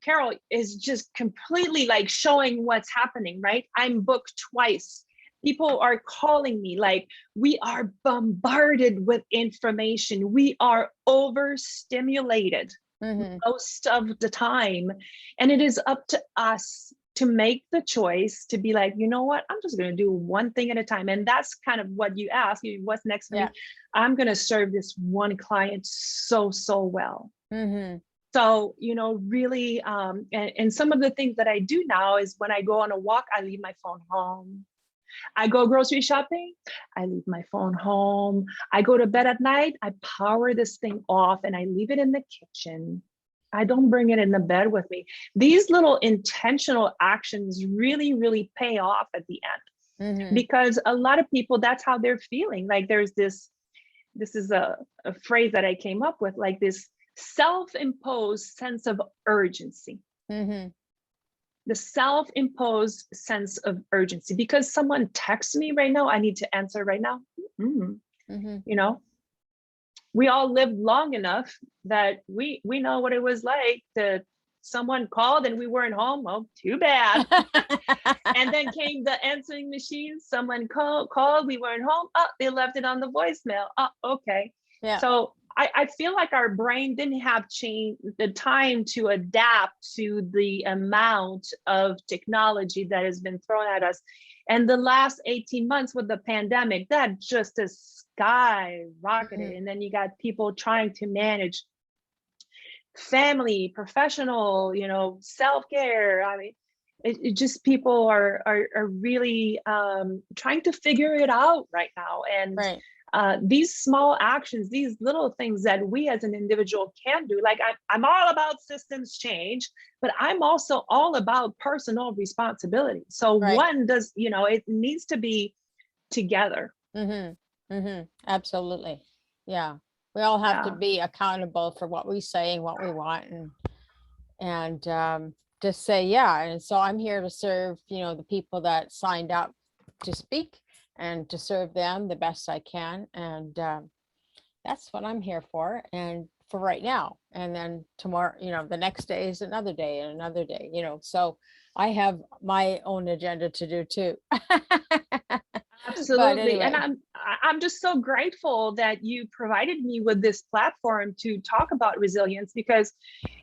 Carol is just completely like showing what's happening, right? I'm booked twice. People are calling me, like, we are bombarded with information. We are overstimulated most of the time. And it is up to us to make the choice to be like, you know what, I'm just going to do one thing at a time. And that's kind of what you asked, what's next for me? I'm going to serve this one client so well. So, really, and some of the things that I do now is when I go on a walk, I leave my phone home. I go grocery shopping, I leave my phone home. I go to bed at night, I power this thing off and I leave it in the kitchen. I don't bring it in the bed with me. These little intentional actions really pay off at the end, because a lot of people, that's how they're feeling. Like there's this is a phrase that I came up with, like this self-imposed sense of urgency. The self-imposed sense of urgency, because someone texts me right now, I need to answer right now. We all lived long enough that we know what it was like to someone called and we weren't home. Oh, too bad. And then came the answering machine. Someone called, we weren't home. Oh, they left it on the voicemail. Oh, okay. Yeah. So I feel like our brain didn't have the time to adapt to the amount of technology that has been thrown at us. And the last 18 months with the pandemic, that just has skyrocketed. And then you got people trying to manage family, professional, self-care. I mean, it just, people are really trying to figure it out right now. And these small actions, these little things that we as an individual can do, like I'm all about systems change, but I'm also all about personal responsibility. So one does, it needs to be together. Absolutely. Yeah. We all have to be accountable for what we say and what we want, and just say, and so I'm here to serve, the people that signed up to speak, and to serve them the best I can. And that's what I'm here for, and for right now. And then tomorrow, the next day is another day and another day, so I have my own agenda to do too. Absolutely. And anyway. I'm just so grateful that you provided me with this platform to talk about resilience, because,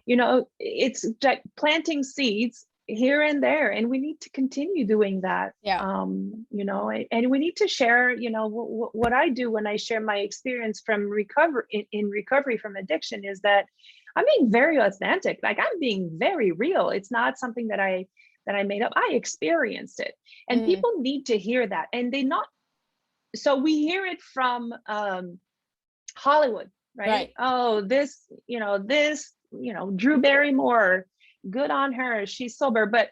you know, it's like planting seeds here and there, and we need to continue doing that. Yeah. You know, and we need to share, you know, what I do when I share my experience from recovery in recovery from addiction is that I'm being very authentic. Like, I'm being very real. It's not something that I made up. I experienced it, and people need to hear that. And they not, so we hear it from Hollywood, right? Oh, this, Drew Barrymore, good on her, she's sober. But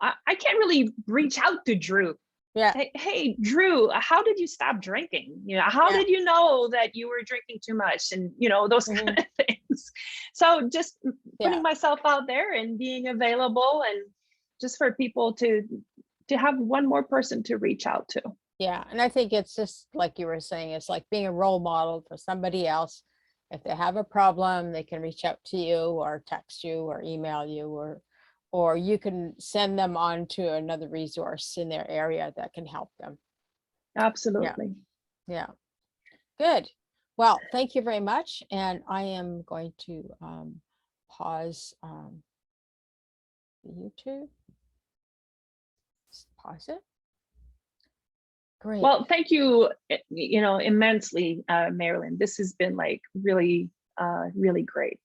I can't really reach out to Drew. Yeah. Hey, Drew, how did you stop drinking? You know, how did you know that you were drinking too much? And, you know, those kind of things. So just putting myself out there and being available, and just for people to have one more person to reach out to. Yeah. And I think it's just like you were saying, it's like being a role model for somebody else. If they have a problem, they can reach out to you or text you or email you, or you can send them on to another resource in their area that can help them. Absolutely. Yeah. Good. Well, thank you very much. And I am going to pause the YouTube. Just pause it. Great. Well, thank you, immensely, Mari-Lyn. This has been like really, really great.